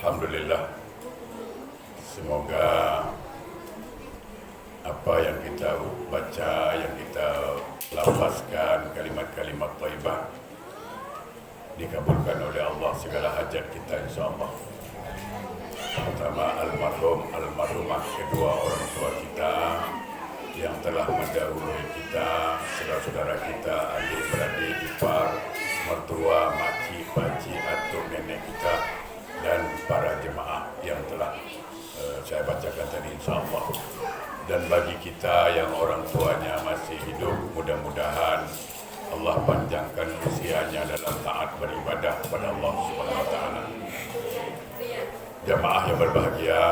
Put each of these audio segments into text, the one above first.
Alhamdulillah, semoga apa yang kita baca, yang kita lafazkan, kalimat-kalimat thayyibah dikabulkan oleh Allah segala hajat kita insyaAllah. Pertama almarhumah kedua orang tua kita yang telah mendahului kita, saudara-saudara kita, adik-beradik, ipar, mertua, makcik, pakcik, atuk, nenek kita, dan para jemaah yang telah saya bacakan tadi insyaAllah. Dan bagi kita yang orang tuanya masih hidup, mudah-mudahan Allah panjangkan usianya dalam taat beribadah kepada Allah Subhanahu wa taala. Jemaah yang berbahagia,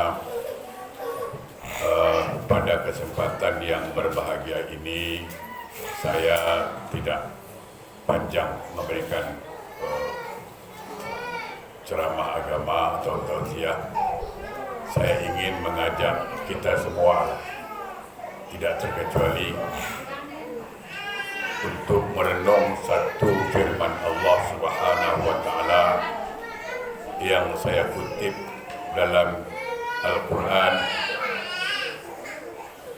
pada kesempatan yang berbahagia ini saya tidak panjang memberikan ceramah agama atau tausiah. Saya ingin mengajak kita semua, tidak terkecuali, untuk merenung satu firman Allah Subhanahu wa taala yang saya kutip dalam Al-Quran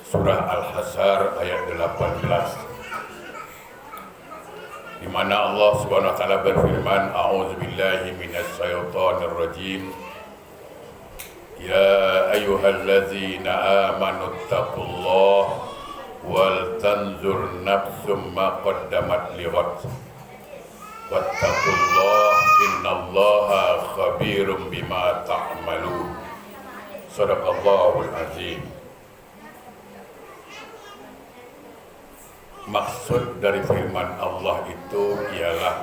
surah Al-Hasr ayat 18, di mana Allah Subhanahu wa taala berfirman, a'udzubillahi minasyaitonir rajim, ya ayyuhallazina amanu taqullaha wal tanzur nafsum ma qaddamat lighad wattaqullaha innallaha khabirum bima ta'malun. Shadaqallahul azim. Maksud dari firman Allah itu ialah,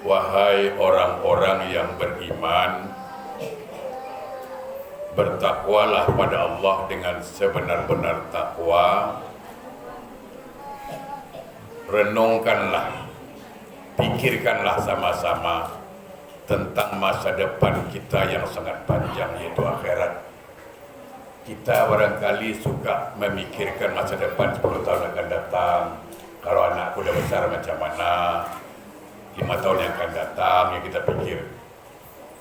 wahai orang-orang yang beriman, bertakwalah pada Allah dengan sebenar-benar takwa. Renungkanlah, pikirkanlah sama-sama tentang masa depan kita yang sangat panjang, yaitu akhirat. Kita barangkali suka memikirkan masa depan 10 tahun akan datang. Kalau anakku udah besar macam mana, 5 tahun yang akan datang, yang kita pikir.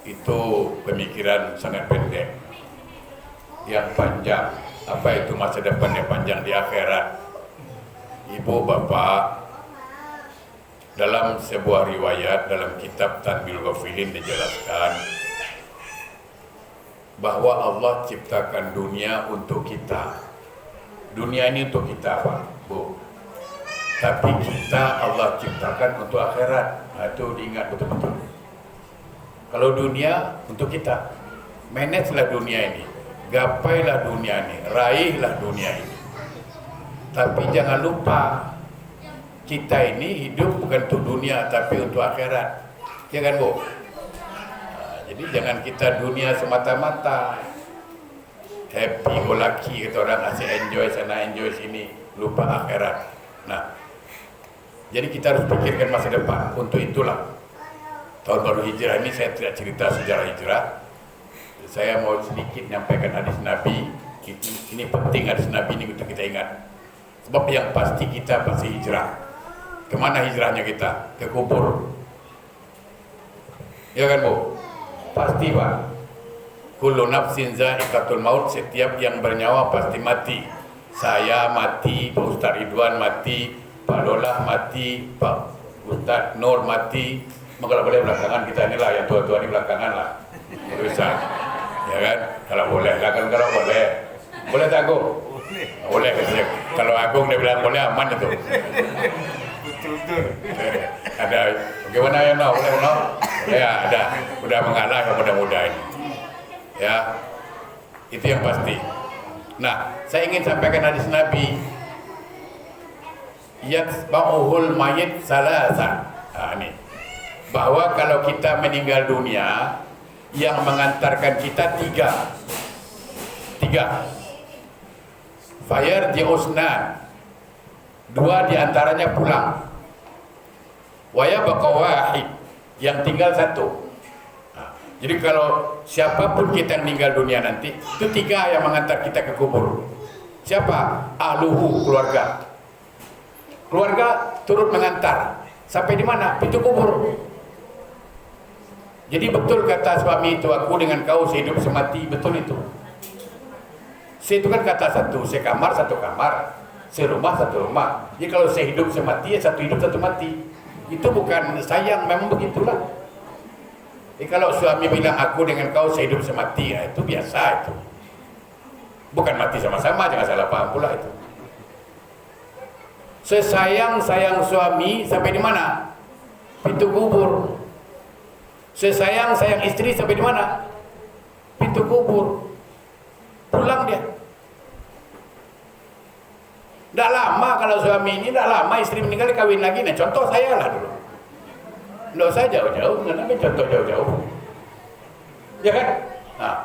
Itu pemikiran sangat pendek. Yang panjang, apa itu masa depan yang panjang di akhirat? Ibu bapak, dalam sebuah riwayat dalam kitab Tanbihul Ghafilin dijelaskan bahwa Allah ciptakan dunia untuk kita. Dunia ini untuk kita, Pak, Bu. Tapi kita Allah ciptakan untuk akhirat. Nah, itu diingat betul-betul. Kalau dunia untuk kita, manajelah dunia ini, gapailah dunia ini, raihlah dunia ini. Tapi jangan lupa, kita ini hidup bukan untuk dunia, tapi untuk akhirat. Ya kan, Bu? Jadi jangan kita dunia semata-mata, happy go lucky, kata orang, asyik enjoy sana enjoy sini, lupa akhirat. Nah, jadi kita harus pikirkan masa depan. Untuk itulah tahun baru hijrah ini saya tidak cerita sejarah hijrah. Saya mau sedikit menyampaikan hadis Nabi. Ini penting, hadis Nabi ini untuk kita ingat. Sebab yang pasti kita pasti hijrah. Kemana hijrahnya kita? Ke kubur. Ya kan, Bu? Pasti, Pak. Kullu nafsin za'iqatul maut, setiap yang bernyawa pasti mati. Saya mati, Pak Ustaz Ridwan mati, Pak Lolah mati, Pak Ustaz Nur mati. Kalau boleh belakangan kita inilah, yang tua-tua ini belakangan lah. Ustaz. Ya kan? Kalau boleh, kan kalau boleh. Boleh tak, Agung? Boleh. Kalau Agung dia bilang boleh, aman itu. Betul-betul. Ada bagaimana ya, no? Boleh, no? Ya, ada. Udah mengalah yang mudah-mudahan. Ya, itu yang pasti. Nah, saya ingin sampaikan hadis Nabi. Yatba'uhul mayit salasa. Nah, ini. Bahwa kalau kita meninggal dunia, yang mengantarkan kita tiga. Fayarji'usnan. 2 diantaranya pulang. Waya baqa wahid. Yang tinggal 1. Nah, jadi kalau siapapun kita yang meninggal dunia nanti, itu 3 yang mengantar kita ke kubur. Siapa? Ahluhu, keluarga. Keluarga turut mengantar. Sampai di mana? Pintu kubur. Jadi betul kata suami itu, aku dengan kau sehidup semati, betul itu. Se itu kan kata satu, sekamar satu kamar, serumah satu rumah. Jadi kalau sehidup semati ya satu hidup satu mati. Itu bukan sayang, memang begitulah. Kalau suami bilang aku dengan kau sehidup semati, ya itu biasa itu. Bukan mati sama-sama, jangan salah paham pula itu. Sesayang-sayang suami sampai di mana? Pintu kubur. Sesayang-sayang istri sampai di mana? Pintu kubur. Pulang dia. Tidak lama kalau suami ini, tidak lama istri meninggal kawin lagi. Nah contoh saya lah dulu. Tidak usah jauh-jauh, nanti contoh jauh-jauh. Ya kan? Nah,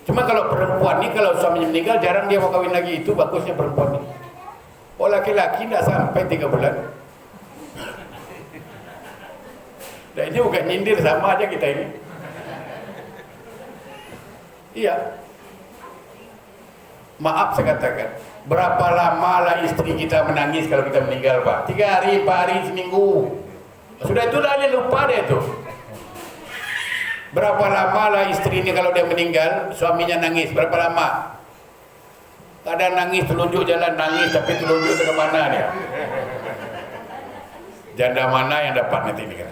cuma kalau perempuan ini kalau suaminya meninggal jarang dia mau kawin lagi, itu bagusnya perempuan ini. Oh laki-laki tidak sampai 3 bulan. Nah ini bukan nyindir, sama aja kita ini. Iya. Maaf saya katakan, berapa lama lah istri kita menangis kalau kita meninggal Pak? 3 hari, 4 hari, seminggu. Sudah itu dah dia lupa dia tuh. Berapa lama lah istri ini kalau dia meninggal, suaminya nangis, berapa lama? Kadang nangis, telunjuk jalan nangis, tapi telunjuk ke mana dia? Janda mana yang dapat nanti ini kan?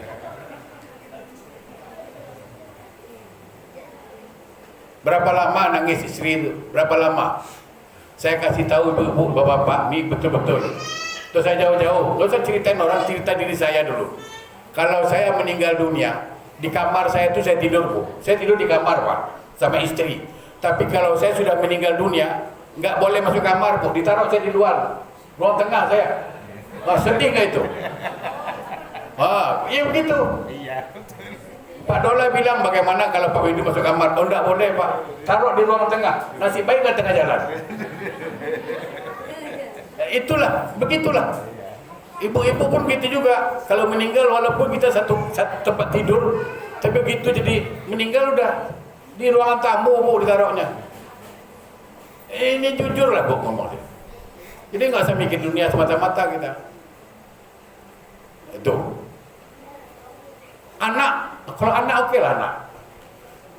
Berapa lama nangis istri itu? Berapa lama? Saya kasih tahu ibu, bapak-bapak, ini betul-betul. Terus saya jauh-jauh, terus saya ceritain orang, cerita diri saya dulu. Kalau saya meninggal dunia, di kamar saya itu saya tidur Bu. Saya tidur di kamar Pak, sama istri. Tapi kalau saya sudah meninggal dunia, nggak boleh masuk kamar Bu, ditaruh saya di luar, ruang tengah saya. Wah, sedih nggak itu? Iya begitu. Pak Dola bilang bagaimana kalau Pak Windu masuk kamar? Oh enggak boleh Pak, taruh di ruang tengah. Nasib baik nggak tengah jalan. Itulah, begitulah. Ibu-ibu pun gitu juga. Kalau meninggal walaupun kita satu tempat tidur, tapi begitu jadi meninggal udah di ruangan tamu Bu ditaruhnya. Ini jujur lah Bu ngomong. Jadi nggak usah mikir dunia semata-mata kita. Itu. Anak, kalau anak oke lah anak.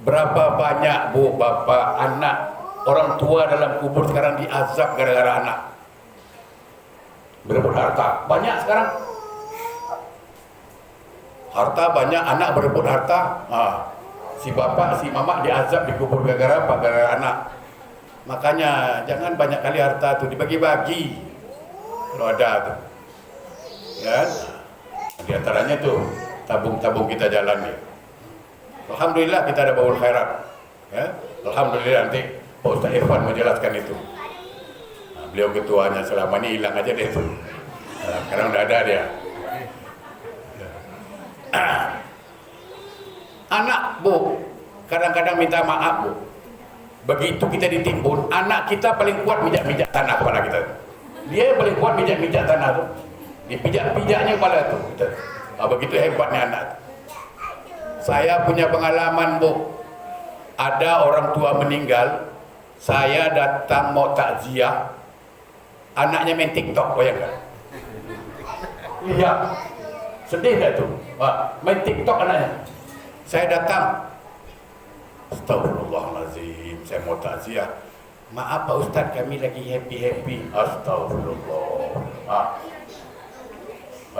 Berapa banyak Bu, bapak, anak, orang tua dalam kubur sekarang diazab gara-gara anak. Berebut harta, banyak sekarang. Harta banyak, anak berebut harta. Si bapak, si mama diazab di kubur gara-gara apa? Gara-gara anak. Makanya jangan banyak kali harta tuh dibagi-bagi. Kalau ada tuh. Ya. Di antaranya tuh tabung-tabung kita jalan ya. Alhamdulillah kita ada baul khairat. Ya. Alhamdulillah nanti Pak Ustaz Irfan menjelaskan itu. Beliau ketuanya, selama ini hilang aja deh tuh. Sekarang udah ada dia. Anak Bu, kadang-kadang minta maaf Bu. Begitu kita ditimbun, anak kita paling kuat mijak-mijak tanah kepala kita. Dia yang paling kuat mijak-mijak tanah tuh. Dipijak-pijaknya kepala tuh. Begitu hebatnya anak. Saya punya pengalaman Bu. Ada orang tua meninggal, saya datang mau takziah. Anaknya main TikTok, bayangkan. Iya, sedih gak tuh? Main TikTok anaknya. Saya datang, astagfirullahaladzim, saya mau takziah. Maaf Pak Ustadz, kami lagi happy-happy. Astagfirullah.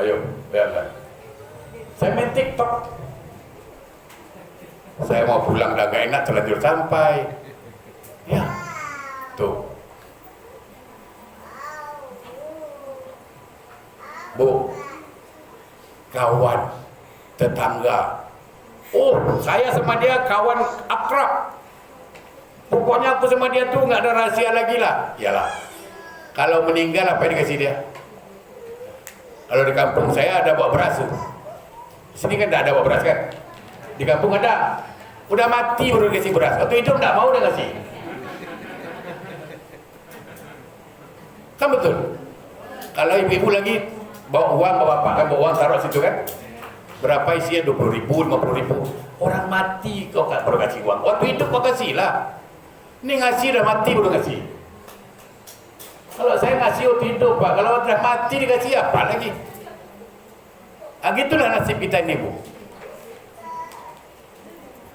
Ayo, bayangkan. Saya main TikTok. Saya mau pulang dah gak enak, terlanjur sampai. Ya, tuh. Bu, kawan, tetangga. Oh, saya sama dia kawan akrab. Pokoknya aku sama dia tuh nggak ada rahasia lagi lah. Iyalah. Kalau meninggal apa yang dikasih dia? Kalau di kampung saya ada bawa beras tuh. Di sini kan tidak ada bawa beras kan? Di kampung ada. Udah mati baru dikasih beras. Waktu itu nggak mau udah ngasih. Kan betul. Kalau ibu-ibu lagi bawa uang, bawa bapak kan bawa uang taruh situ kan, berapa isinya? 20.000, 50.000. Orang mati kau gak perlu kasih uang. Waktu hidup kau kasih lah. Ini ngasih udah mati baru kasih. Kalau saya ngasih waktu hidup Pak, kalau udah mati dikasih apa lagi? Gitulah nasib kita ini Bu.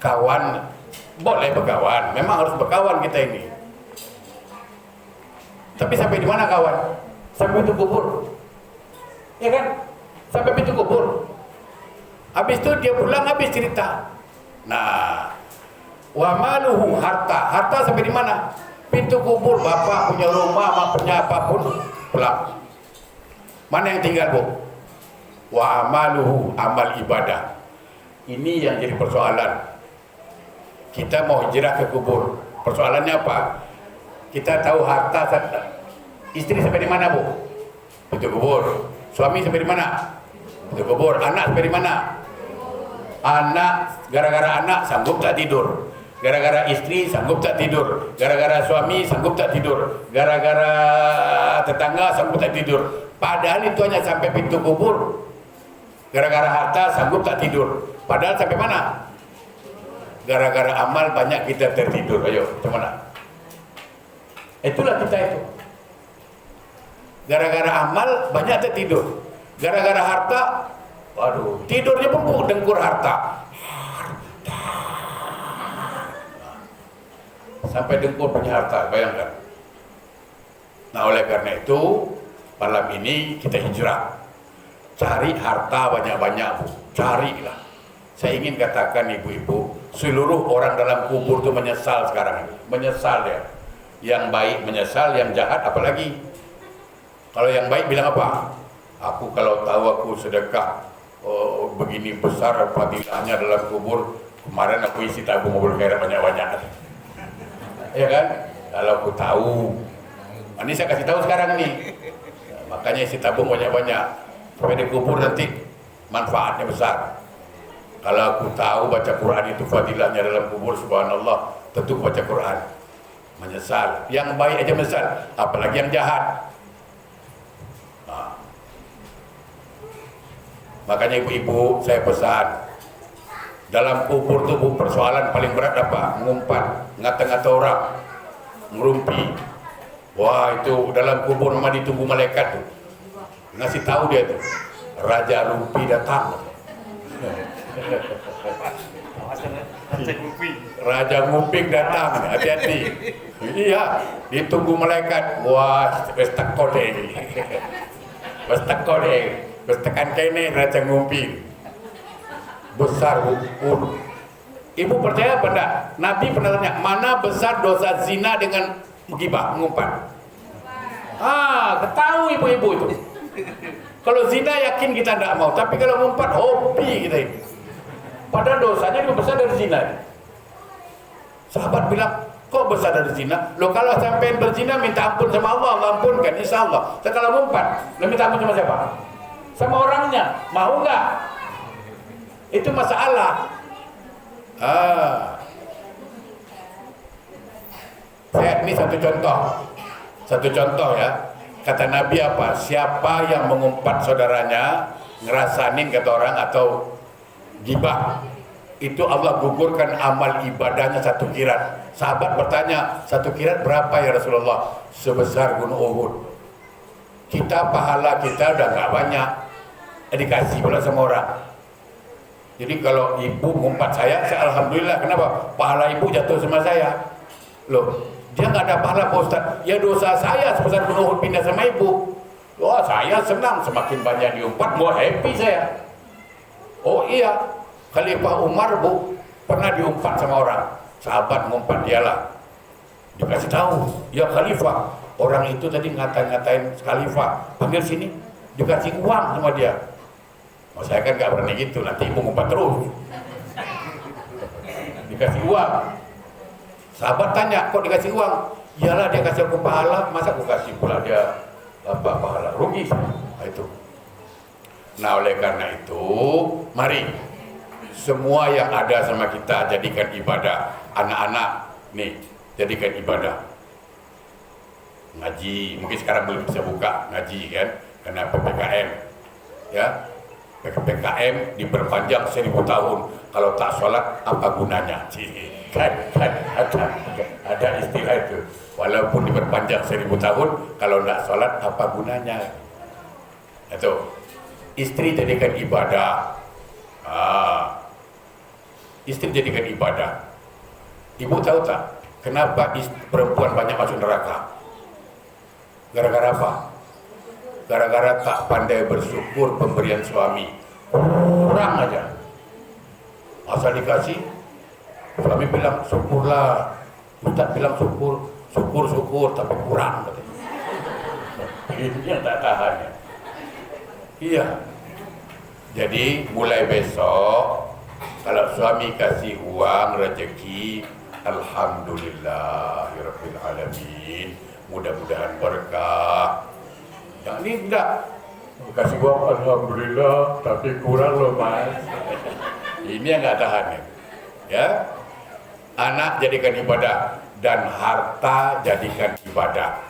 kawan, boleh berkawan, memang harus berkawan kita ini. Tapi sampai di mana kawan? Sampai pintu kubur, ya kan? Sampai pintu kubur. Habis itu dia pulang, habis cerita. Nah, wa maluhu, harta sampai di mana? Pintu kubur. Bapak punya rumah, mak punya apapun, pulang. Mana yang tinggal, Bu? Wa amaluhu, amal ibadah. Ini yang jadi persoalan. Kita mau hijrah ke kubur. Persoalannya apa? Kita tahu harta, istri sampai di mana, Bu? Pintu kubur. Suami sampai di mana? Pintu kubur. Anak sampai di mana? Anak, gara-gara anak sanggup tak tidur. Gara-gara istri sanggup tak tidur. Gara-gara suami sanggup tak tidur. Gara-gara tetangga sanggup tak tidur. Padahal itu hanya sampai pintu kubur. Gara-gara harta sanggup tak tidur. Padahal sampai mana? Gara-gara amal banyak kita tertidur. Ayo, kemana? Itulah kita itu. Gara-gara amal banyak tertidur. Gara-gara harta, waduh, tidurnya pun dengkur harta. Sampai dengkur punya harta, bayangkan. Nah, oleh karena itu malam ini kita hijrah. Cari harta banyak-banyak, Bu. Carilah. Saya ingin katakan ibu-ibu, seluruh orang dalam kubur itu menyesal sekarang ini. Menyesal ya. Yang baik menyesal, yang jahat apalagi. Kalau yang baik bilang apa? Aku kalau tahu aku sedekah begini besar fadilahnya dalam kubur, kemarin aku isi tabung mobil khairat banyak-banyak. Ya kan? Kalau aku tahu. Ini saya kasih tahu sekarang nih. Makanya isi tabung banyak-banyak. Supaya di kubur nanti manfaatnya besar. Kalau aku tahu baca Quran itu fadilahnya dalam kubur, subhanallah, tentu baca Quran. Menyesal. Yang baik aja menyesal, apalagi yang jahat. Nah. Makanya ibu-ibu saya pesan, dalam kubur itu persoalan paling berat apa? Ngumpat, ngata-ngata orang, ngerumpi. Wah, itu dalam kubur memang ditunggu malaikat tuh. Ngasih tahu dia tuh, Raja Rumpi datang. Raja Ngumping datang, hati-hati. Iya, ditunggu malaikat. Wah, bestak kode. Bestak kode. Bestakan kene Raja Ngumping. Besar ukur. Ibu percaya apa enggak? Nabi pernah tanya, mana besar dosa zina dengan gibah, mengumpat? Ketahui ibu-ibu itu. Kalau zina yakin kita tidak mau, tapi kalau ngumpat hobi kita ini. Padahal dosanya lebih besar dari zina. Sahabat bilang, kok besar dari zina? Loh, kalau sampai berzina minta ampun sama Allah, Allah ampunkan, insya Allah. Kalau ngumpat, lo minta ampun sama siapa? Sama orangnya, mau nggak? Itu masalah. Ini satu contoh ya. Kata Nabi apa? Siapa yang mengumpat saudaranya, ngerasanin kata orang atau gibah, itu Allah gugurkan amal ibadahnya 1 kirat. Sahabat bertanya, 1 kirat berapa ya Rasulullah? Sebesar gunung Uhud. Kita pahala kita udah nggak banyak, dikasih pula sama orang. Jadi kalau ibu ngumpat saya alhamdulillah. Kenapa? Pahala ibu jatuh sama saya. Loh, dia nggak ada pahala Pak Ustaz. Ya dosa saya sebesar gunung Uhud pindah sama ibu. Wah, saya senang, semakin banyak diumpat, more happy saya. Oh iya, Khalifah Umar, Bu, pernah diumpat sama orang. Sahabat ngumpat dialah. Dikasih tahu, ya Khalifah, orang itu tadi ngatain Khalifah, panggil sini, dikasih uang sama dia. Oh, saya kan nggak berani gitu, nanti ibu ngumpat terus. Dikasih uang. Sahabat tanya, kok dikasih uang? Iyalah, dia kasih aku pahala, masa aku kasih pula dia apa pahala? Rugi. Nah, itu. Nah, oleh karena itu, mari semua yang ada sama kita jadikan ibadah. Anak-anak nih, jadikan ibadah. Ngaji, mungkin sekarang belum bisa buka ngaji kan, karena PPKM. Ya, PPKM diperpanjang 1000 tahun. Kalau tak sholat, apa gunanya? Kan ada istilah itu. Walaupun diperpanjang 1000 tahun, kalau tak sholat, apa gunanya? Itu. Istri jadikan ibadah. istri jadikan ibadah. Ibu tahu tak kenapa perempuan banyak masuk neraka? Gara-gara apa? Gara-gara tak pandai bersyukur pemberian suami. Kurang aja. Asal dikasih, suami bilang syukurlah. Ustaz bilang syukur, tapi kurang. Ini yang tak tahan. Iya. Jadi mulai besok, kalau suami kasih uang rezeki, alhamdulillahirabbil alamin, mudah-mudahan berkah. Yang ini enggak kasih uang alhamdulillah tapi kurang loh mas. Ini yang enggak tahan ya. Anak jadikan ibadah dan harta jadikan ibadah.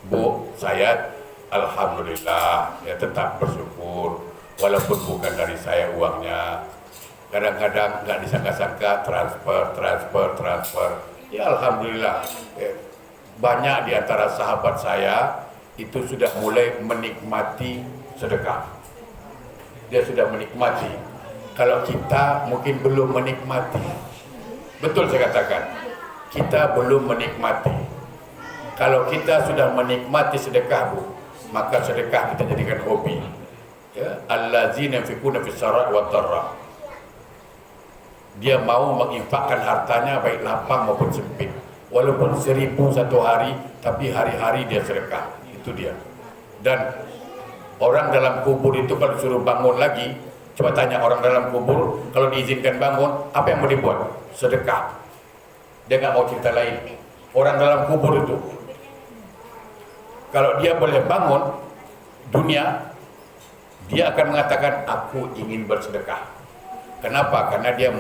Bu, saya alhamdulillah ya tetap bersyukur walaupun bukan dari saya uangnya. Kadang-kadang nggak disangka-sangka transfer. Ya alhamdulillah. Banyak di antara sahabat saya itu sudah mulai menikmati sedekah. Dia sudah menikmati. Kalau kita mungkin belum menikmati. Betul saya katakan, kita belum menikmati. Kalau kita sudah menikmati sedekah, Bu, maka sedekah kita jadikan hobi. Ya, allazina yunfiquna fis sarai wat dharra. Dia mau menginfakkan hartanya baik lapang maupun sempit. Walaupun 1.000 satu hari, tapi hari-hari dia sedekah. Itu dia. Dan orang dalam kubur itu kalau suruh bangun lagi, coba tanya orang dalam kubur, kalau diizinkan bangun, apa yang mau dibuat? Sedekah. Dia nggak mau cerita lain. Orang dalam kubur itu, kalau dia boleh bangun dunia, dia akan mengatakan, aku ingin bersedekah. Kenapa? Karena dia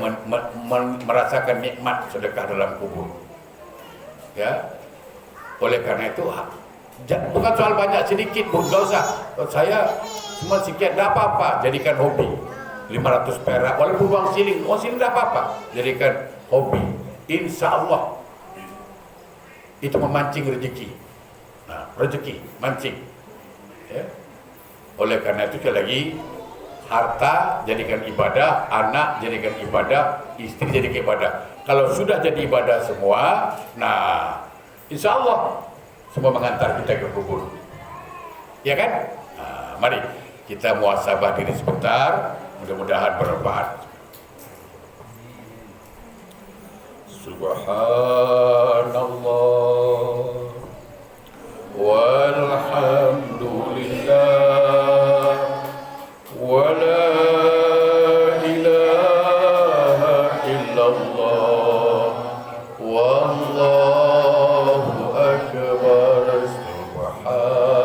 merasakan nikmat sedekah dalam kubur. Ya, oleh karena itu, bukan soal banyak sedikit, Bu, nggak usah. Saya cuma sedikit, tidak apa-apa, jadikan hobi. 500 perak, walaupun uang siling tidak apa-apa, jadikan hobi. Insya Allah itu memancing rezeki. Nah, rezeki mancing. Ya. Oleh karena itu sekali lagi, harta jadikan ibadah, anak jadikan ibadah, istri jadikan ibadah. Kalau sudah jadi ibadah semua, nah insya Allah semua mengantar kita ke kubur. Ya kan? Nah, mari kita muhasabah diri sebentar. Mudah-mudahan bermanfaat. Subhanallah walhamdulillah wa la ilaha illallah wallahu akbar. Subhanallah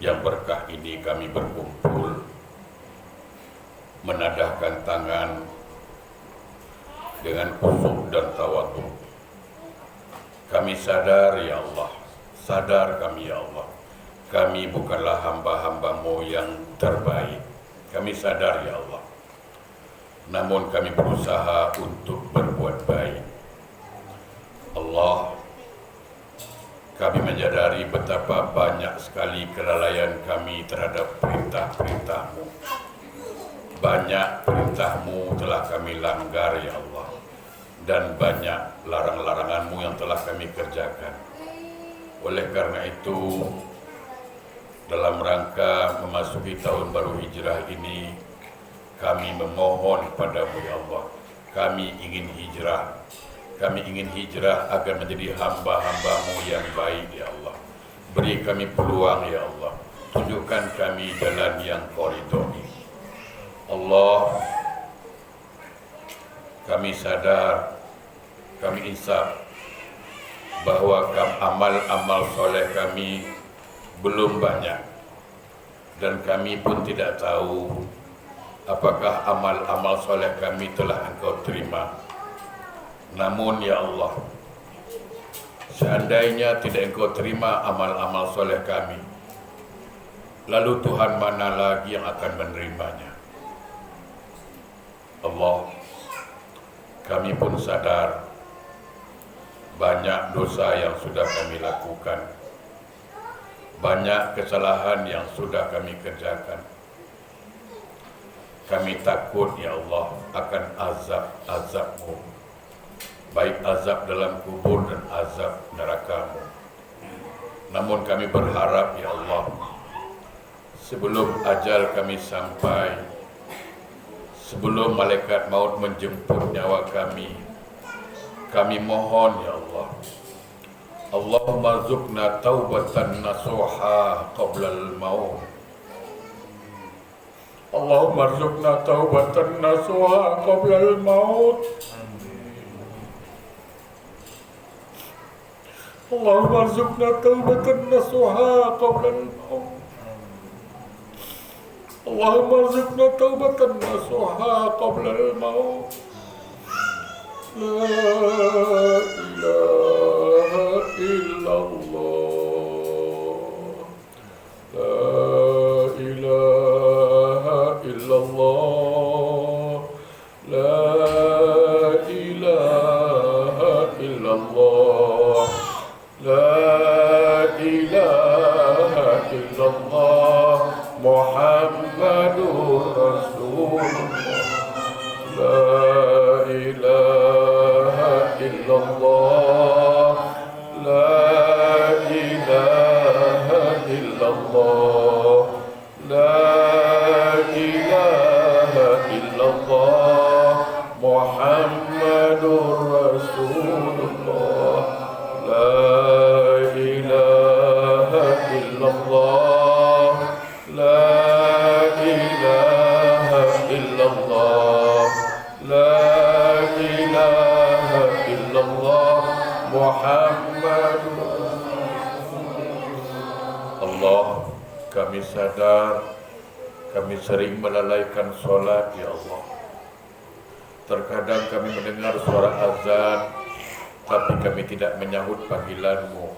yang berkah ini kami berkumpul menadahkan tangan dengan khusyuk dan tawadhu. Kami sadar ya Allah, sadar kami ya Allah, kami bukanlah hamba-hambamu yang terbaik. Kami sadar ya Allah, namun kami berusaha untuk berbuat baik. Allah, kami menyadari betapa banyak sekali kelalaian kami terhadap perintah-perintah-Mu. Banyak perintah-Mu telah kami langgar ya Allah, dan banyak larang-larangan-Mu yang telah kami kerjakan. Oleh karena itu, dalam rangka memasuki tahun baru hijrah ini, kami memohon padamu ya Allah, kami ingin hijrah. Kami ingin hijrah agar menjadi hamba-hamba-Mu yang baik ya Allah. Beri kami peluang ya Allah, tunjukkan kami jalan yang Kau ridhoi. Allah, kami sadar, kami insaf bahwa amal-amal soleh kami belum banyak, dan kami pun tidak tahu apakah amal-amal soleh kami telah Engkau terima. Namun ya Allah, seandainya tidak Engkau terima amal-amal soleh kami, lalu Tuhan mana lagi yang akan menerimanya? Allah, kami pun sadar banyak dosa yang sudah kami lakukan, banyak kesalahan yang sudah kami kerjakan. Kami takut ya Allah akan azab-azab-Mu, baik azab dalam kubur dan azab neraka-Mu. Namun kami berharap ya Allah, sebelum ajal kami sampai, sebelum malaikat maut menjemput nyawa kami mohon ya Allah, Allahumma rzuqna taubatan nasuha qabla al-maut. Allahumma rzuqna taubatan nasuha qabla al-maut. Allahumma rzuqna taubatan nasuha qabla al-maut. Allahumma rzuqna taubatan nasuha qabla al-maut. La ilaha illallah. La ilaha illallah. La ilaha illallah. La ilaha illallah. Muhammadur Rasulullah. La ilaha illallah. La ilaha illallah. La ilaha illallah. Muhammadur Rasulullah. La ilaha illallah. La ilaha illallah. La ilaha illallah. Muhammadur Allah. Kami sadar kami sering melalaikan solat ya Allah. Terkadang kami mendengar suara azan, tapi kami tidak menyahut panggilan-Mu.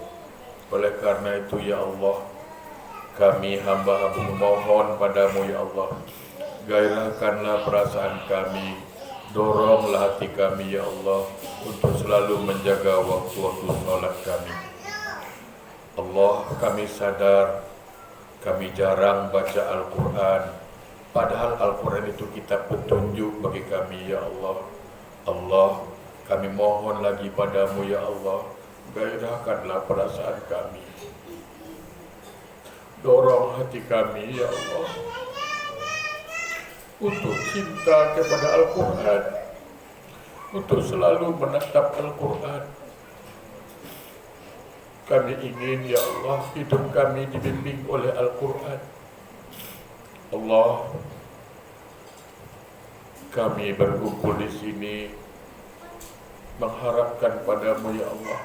Oleh karena itu ya Allah, kami hamba-Mu mohon padamu ya Allah, gairahkanlah perasaan kami, doronglah hati kami ya Allah, untuk selalu menjaga waktu-waktu sholat kami. Allah, kami sadar kami jarang baca Al-Quran, padahal Al-Quran itu kitab petunjuk bagi kami ya Allah. Allah, kami mohon lagi padamu ya Allah, gairahkanlah perasaan kami, dorong hati kami ya Allah untuk cinta kepada Al-Quran, untuk selalu menatap Al-Quran. Kami ingin ya Allah hidup kami dibimbing oleh Al-Quran. Allah, kami berkumpul di sini mengharapkan padamu ya Allah,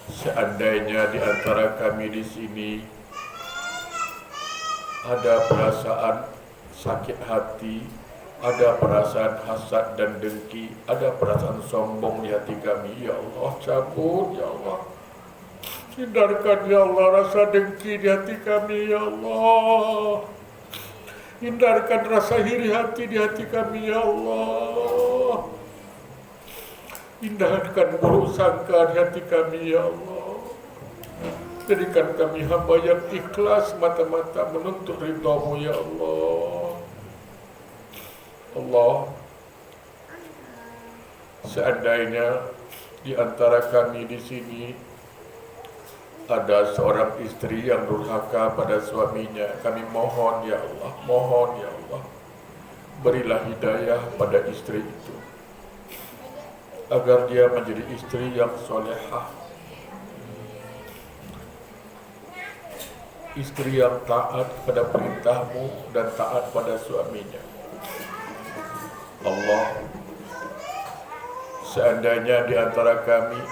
seandainya di antara kami di sini ada perasaan sakit hati, ada perasaan hasad dan dengki, ada perasaan sombong di hati kami ya Allah, cabut ya Allah. Hindarkan ya Allah rasa dengki di hati kami ya Allah. Hindarkan rasa iri hati di hati kami ya Allah. Hindarkan buruk sangka di hati kami ya Allah. Jadikan kami hamba yang ikhlas mata-mata menuntut ridha-Mu ya Allah. Allah, seandainya di antara kami di sini ada seorang istri yang durhaka pada suaminya, kami mohon ya Allah, mohon ya Allah, berilah hidayah pada istri itu, agar dia menjadi istri yang solehah, istri yang taat pada perintah-Mu dan taat pada suaminya. Allah, seandainya di antara kami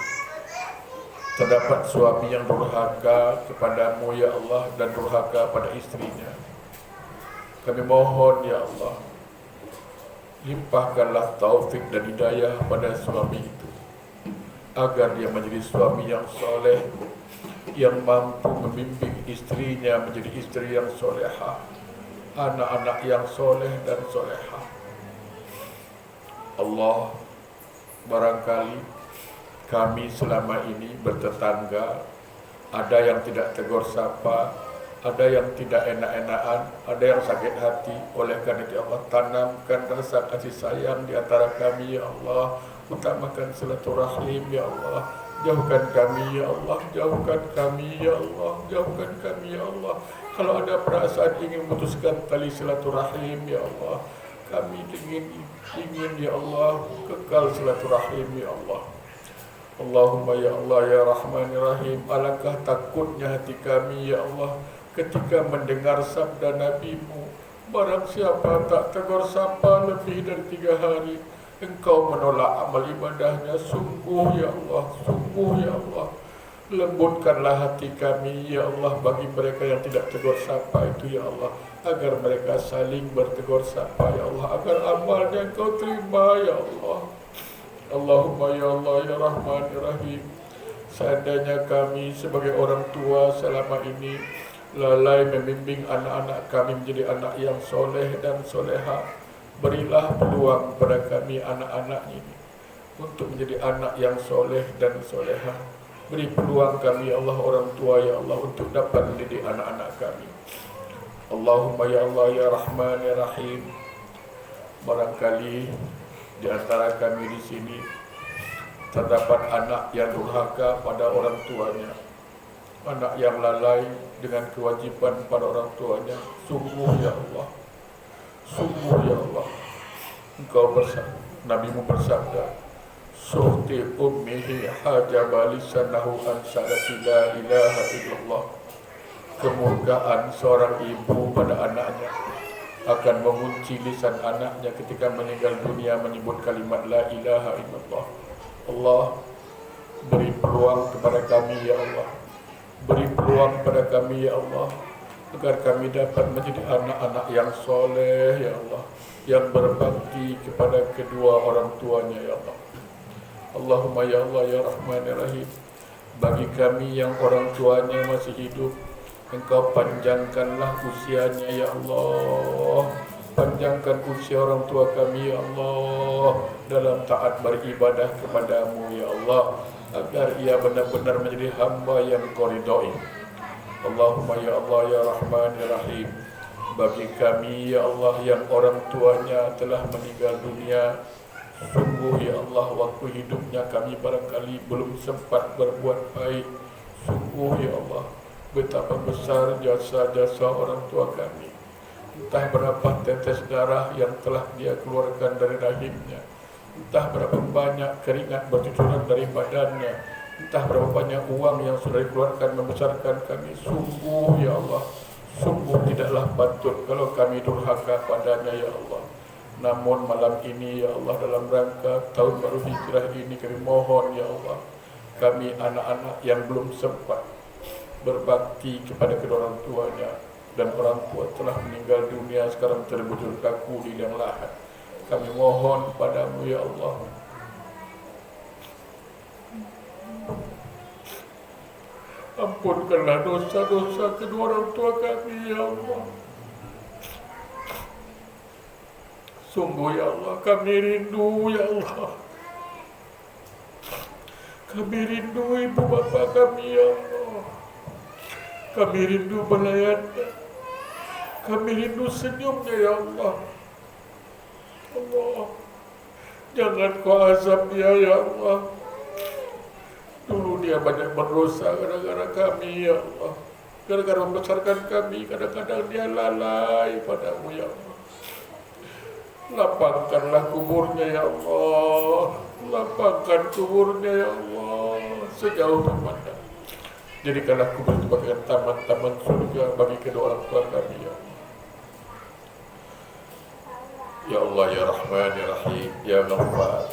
Terdapat suami yang durhaka kepadamu ya Allah dan durhaka pada istrinya. Kami mohon ya Allah, limpahkanlah taufik dan hidayah pada suami itu, agar dia menjadi suami yang soleh, yang mampu membimbing istrinya menjadi istri yang solehah, anak-anak yang soleh dan solehah. Allah, barangkali kami selama ini bertetangga, ada yang tidak tegur sapa, ada yang tidak enak-enakan, ada yang sakit hati. Oleh karena itu Allah, tanamkan rasa kasih sayang di antara kami ya Allah, utamakan silaturahim ya Allah. Jauhkan kami ya Allah, jauhkan kami ya Allah, jauhkan kami ya Allah. Kalau ada perasaan ingin memutuskan tali silaturahim ya Allah, kami ingin ya Allah kekal silaturahim ya Allah. Allahumma ya Allah ya Rahman ya Rahim, alangkah takutnya hati kami ya Allah ketika mendengar sabda Nabi-Mu, barang siapa tak tegur sapa lebih dari 3 hari, Engkau menolak amal ibadahnya. Sungguh ya Allah, sungguh ya Allah, lembutkanlah hati kami ya Allah bagi mereka yang tidak tegur sapa itu ya Allah, agar mereka saling bertegur sapa ya Allah, agar amalnya Engkau terima ya Allah. Allahumma ya Allah ya Rahman ya Rahim, seandainya kami sebagai orang tua selama ini lalai membimbing anak-anak kami menjadi anak yang soleh dan soleha, berilah peluang pada kami anak-anak ini untuk menjadi anak yang soleh dan soleha. Beri peluang kami ya Allah orang tua ya Allah untuk dapat mendidik anak-anak kami. Allahumma ya Allah ya Rahman ya Rahim, barangkali di antara kami di sini terdapat anak yang durhaka pada orang tuanya, anak yang lalai dengan kewajiban pada orang tuanya. Sungguh ya Allah, sungguh ya Allah, Engkau bersabda, Nabi-Mu bersabda, suhti ummihi hajaba lisanahu an syahadati la ilaha illallah. Kemurkaan seorang ibu pada anaknya akan mengunci lisan anaknya ketika meninggal dunia menyebut kalimat la ilaha illallah. Allah, beri peluang kepada kami ya Allah, beri peluang pada kami ya Allah, agar kami dapat menjadi anak-anak yang soleh ya Allah, yang berbakti kepada kedua orang tuanya ya Allah. Allahumma ya Allah ya Rahman ya Rahim, bagi kami yang orang tuanya masih hidup, Engkau panjangkanlah usianya ya Allah. Panjangkan usia orang tua kami ya Allah dalam taat beribadah kepadamu ya Allah, agar ia benar-benar menjadi hamba yang Kau ridhoi. Allahumma ya Allah ya Rahman ya Rahim, bagi kami ya Allah yang orang tuanya telah meninggal dunia, sungguh ya Allah waktu hidupnya kami barangkali belum sempat berbuat baik. Sungguh ya Allah, betapa besar jasa-jasa orang tua kami. Entah berapa tetes darah yang telah dia keluarkan dari rahimnya, entah berapa banyak keringat bercucuran dari badannya, entah berapa banyak uang yang sudah dikeluarkan membesarkan kami. Sungguh ya Allah, sungguh tidaklah patut kalau kami durhaka padanya ya Allah. Namun malam ini ya Allah, dalam rangka tahun baru hijrah ini, kami mohon ya Allah, kami anak-anak yang belum sempat berbakti kepada kedua orang tuanya, dan orang tua telah meninggal dunia sekarang terbujur kaku di liang lahat, kami mohon padamu ya Allah, ampunkanlah dosa-dosa kedua orang tua kami ya Allah. Sungguh ya Allah, kami rindu ya Allah, kami rindu ibu bapa kami ya Allah, kami rindu belayannya, kami rindu senyumnya ya Allah. Allah, jangan Kau azab dia ya Allah. Dulu dia banyak berdosa gara-gara kami ya Allah, gara-gara membesarkan kami, kadang-kadang dia lalai padamu ya Allah. Lapangkanlah kuburnya ya Allah, lapangkan kuburnya ya Allah sejauh memandang. Jadikanlah kubur itu bagian taman-taman surga bagi kedua orang tua kami ya Allah. Ya Allah ya Rahman ya Rahim ya Ghaffar,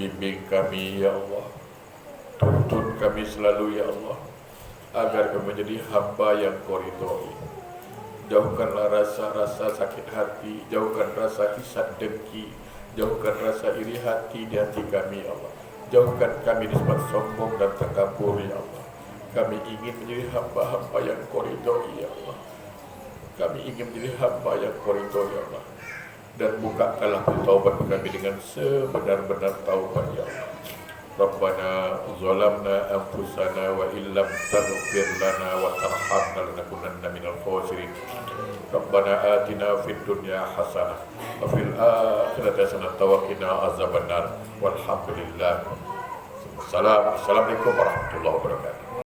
bimbing kami ya Allah, tuntun kami selalu ya Allah, agar kami menjadi hamba yang Kau ridhoi. Jauhkanlah rasa-rasa sakit hati, jauhkan rasa hisad dengki, jauhkan rasa iri hati di hati kami ya Allah. Jauhkan kami di sifat sombong dan takabur ya Allah. Kami ingin menjadi hamba-hamba yang Kau ridhoi ya Allah. Kami ingin menjadi hamba yang Kau ridhoi ya Allah. Dan bukakanlah taubat kami dengan sebenar-benar taubat ya Allah. Rabbana zalamna anfusana wa illam taghfir lana wa tarhamna lanakunanna minal khasirin. Rabbana atina fid dunya hasanah wa fil akhirati hasanah wa qina azabannar. Walhamdulillah. Assalamualaikum warahmatullahi wabarakatuh.